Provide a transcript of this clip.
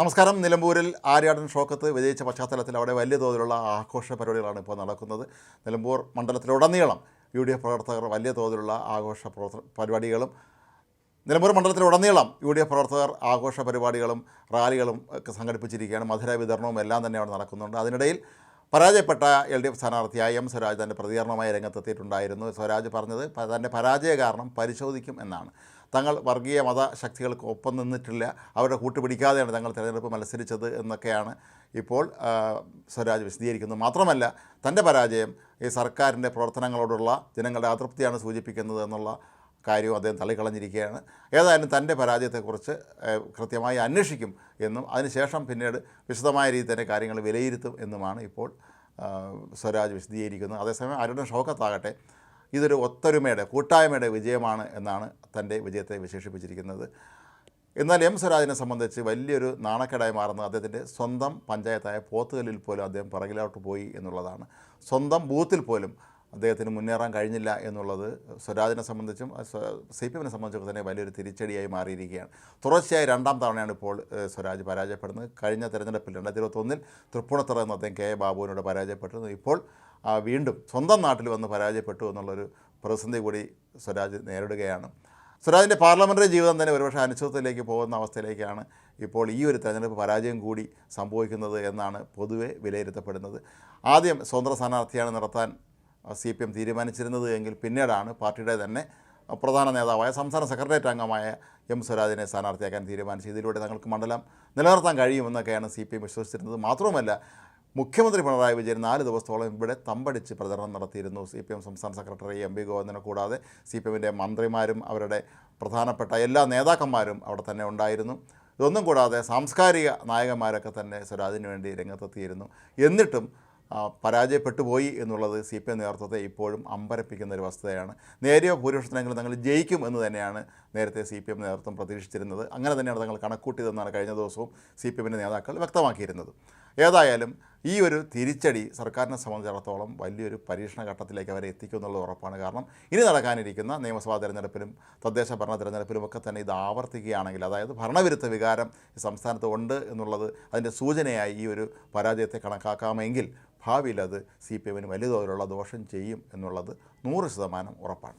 നമസ്കാരം. നിലമ്പൂരിൽ ആര്യാടൻ ഷൗക്കത്ത് വിജയിച്ച പശ്ചാത്തലത്തിൽ അവിടെ വലിയ തോതിലുള്ള ആഘോഷ പരിപാടികളാണ് ഇപ്പോൾ നടക്കുന്നത്. നിലമ്പൂർ മണ്ഡലത്തിലുടനീളം UDF പ്രവർത്തകർ വലിയ തോതിലുള്ള ആഘോഷ പരിപാടികളും നിലമ്പൂർ മണ്ഡലത്തിലുടനീളം UDF പ്രവർത്തകർ ആഘോഷ പരിപാടികളും റാലികളും ഒക്കെ സംഘടിപ്പിച്ചിരിക്കുകയാണ്. മധുര വിതരണവും എല്ലാം തന്നെ അവിടെ നടക്കുന്നുണ്ട്. അതിനിടയിൽ പരാജയപ്പെട്ട LDF സ്ഥാനാർത്ഥിയായ M. സ്വരാജ് തൻ്റെ പ്രതികരണമായി രംഗത്തെത്തിയിട്ടുണ്ടായിരുന്നു. സ്വരാജ് പറഞ്ഞത് തൻ്റെ പരാജയ കാരണം പരിശോധിക്കും എന്നാണ്. തങ്ങൾ വർഗീയ മതശക്തികൾക്ക് ഒപ്പം നിന്നിട്ടില്ല, അവരുടെ കൂട്ടുപിടിക്കാതെയാണ് തങ്ങൾ തിരഞ്ഞെടുപ്പ് മത്സരിച്ചത് എന്നൊക്കെയാണ് ഇപ്പോൾ സ്വരാജ് വിശദീകരിക്കുന്നത്. മാത്രമല്ല, തൻ്റെ പരാജയം ഈ സർക്കാരിൻ്റെ പ്രവർത്തനങ്ങളോടുള്ള ജനങ്ങളുടെ അതൃപ്തിയാണ് സൂചിപ്പിക്കുന്നത് എന്നുള്ള കാര്യവും അദ്ദേഹം തള്ളിക്കളഞ്ഞിരിക്കുകയാണ്. ഏതായാലും തൻ്റെ പരാജയത്തെക്കുറിച്ച് കൃത്യമായി അന്വേഷിക്കും എന്നും അതിനുശേഷം പിന്നീട് വിശദമായ രീതിയിൽ തന്നെ കാര്യങ്ങൾ വിലയിരുത്തും എന്നുമാണ് ഇപ്പോൾ സ്വരാജ് വിശദീകരിക്കുന്നത്. അതേസമയം ആര്യാടൻ ഷൗക്കത്താകട്ടെ ഇതൊരു ഒത്തൊരുമയുടെ കൂട്ടായ്മയുടെ വിജയമാണ് എന്നാണ് തൻ്റെ വിജയത്തെ വിശേഷിപ്പിച്ചിരിക്കുന്നത്. എന്നാൽ M. സ്വരാജിനെ സംബന്ധിച്ച് വലിയൊരു നാണക്കേടായി മാറുന്നത് അദ്ദേഹത്തിൻ്റെ സ്വന്തം പഞ്ചായത്തായ പോത്തുകല്ലിൽ പോലും അദ്ദേഹം പിറകിലോട്ട് പോയി എന്നുള്ളതാണ്. സ്വന്തം ബൂത്തിൽ പോലും അദ്ദേഹത്തിന് മുന്നേറാൻ കഴിഞ്ഞില്ല എന്നുള്ളത് സ്വരാജിനെ സംബന്ധിച്ചും CPM സംബന്ധിച്ചൊക്കെ തന്നെ വലിയൊരു തിരിച്ചടിയായി മാറിയിരിക്കുകയാണ്. തുടർച്ചയായി രണ്ടാം തവണയാണ് ഇപ്പോൾ സ്വരാജ് പരാജയപ്പെടുന്നത്. കഴിഞ്ഞ തെരഞ്ഞെടുപ്പിൽ 2021 തൃപ്പൂണിത്തുറ എന്ന് അദ്ദേഹം K. ബാബുവിനോട് പരാജയപ്പെട്ടത്. ഇപ്പോൾ വീണ്ടും സ്വന്തം നാട്ടിൽ വന്ന് പരാജയപ്പെട്ടു എന്നുള്ളൊരു പ്രതിസന്ധി കൂടി സ്വരാജ് നേരിടുകയാണ്. സ്വരാജിൻ്റെ പാർലമെൻ്ററി ജീവിതം തന്നെ ഒരുപക്ഷെ അനിശ്ചിതത്വത്തിലേക്ക് പോകുന്ന അവസ്ഥയിലേക്കാണ് ഇപ്പോൾ ഈ ഒരു തെരഞ്ഞെടുപ്പ് പരാജയം കൂടി സംഭവിക്കുന്നത് എന്നാണ് പൊതുവെ വിലയിരുത്തപ്പെടുന്നത്. ആദ്യം സ്വതന്ത്ര സ്ഥാനാർത്ഥിയാണ് നിർത്താൻ CPM തീരുമാനിച്ചിരുന്നത് എങ്കിൽ പിന്നീടാണ് പാർട്ടിയുടെ തന്നെ പ്രധാന നേതാവായ സംസ്ഥാന സെക്രട്ടേറിയറ്റ് അംഗമായ M. സ്വരാജിനെ സ്ഥാനാർത്ഥിയാക്കാൻ തീരുമാനിച്ചു. ഇതിലൂടെ തങ്ങൾക്ക് മണ്ഡലം നിലനിർത്താൻ കഴിയുമെന്നൊക്കെയാണ് CPM വിശ്വസിച്ചിരുന്നത്. മാത്രവുമല്ല, മുഖ്യമന്ത്രി പിണറായി വിജയൻ 4 ദിവസത്തോളം ഇവിടെ തമ്പടിച്ച് പ്രചരണം നടത്തിയിരുന്നു. CPM സംസ്ഥാന സെക്രട്ടറി MV ഗോവിന്ദനെ കൂടാതെ CPMൻ്റെ മന്ത്രിമാരും അവരുടെ പ്രധാനപ്പെട്ട എല്ലാ നേതാക്കന്മാരും അവിടെ തന്നെ ഉണ്ടായിരുന്നു. ഇതൊന്നും കൂടാതെ സാംസ്കാരിക നായകന്മാരൊക്കെ തന്നെ സ്വരാജിന് വേണ്ടി രംഗത്തെത്തിയിരുന്നു. എന്നിട്ടും പരാജയപ്പെട്ടു പോയി എന്നുള്ളത് CPM നേതൃത്വത്തെ ഇപ്പോഴും അമ്പരപ്പിക്കുന്ന ഒരു വസ്തുതയാണ്. നേരിയ ഭൂരിപക്ഷത്തിനെങ്കിലും തങ്ങൾ ജയിക്കും എന്ന് തന്നെയാണ് നേരത്തെ CPM നേതൃത്വം പ്രതീക്ഷിച്ചിരുന്നത്. അങ്ങനെ തന്നെയാണ് തങ്ങൾ കണക്കൂട്ടിയതെന്നാണ് കഴിഞ്ഞ ദിവസവും CPMൻ്റെ നേതാക്കൾ വ്യക്തമാക്കിയിരുന്നത്. ഏതായാലും ഈ ഒരു തിരിച്ചടി സർക്കാരിനെ സംബന്ധിച്ചിടത്തോളം വലിയൊരു പരീക്ഷണ ഘട്ടത്തിലേക്ക് അവരെ എത്തിക്കും എന്നുള്ളത് ഉറപ്പാണ്. കാരണം ഇനി നടക്കാനിരിക്കുന്ന നിയമസഭാ തെരഞ്ഞെടുപ്പിലും തദ്ദേശ ഭരണ തെരഞ്ഞെടുപ്പിലുമൊക്കെ തന്നെ ഇത് ആവർത്തിക്കുകയാണെങ്കിൽ, അതായത് ഭരണവിരുദ്ധ വികാരം സംസ്ഥാനത്ത് ഉണ്ട് എന്നുള്ളത് അതിൻ്റെ സൂചനയായി ഈ ഒരു പരാജയത്തെ കണക്കാക്കാമെങ്കിൽ ഭാവിയിൽ അത് CPMന് വലിയ തോതിലുള്ള ദോഷം ചെയ്യും എന്നുള്ളത് 100% ഉറപ്പാണ്.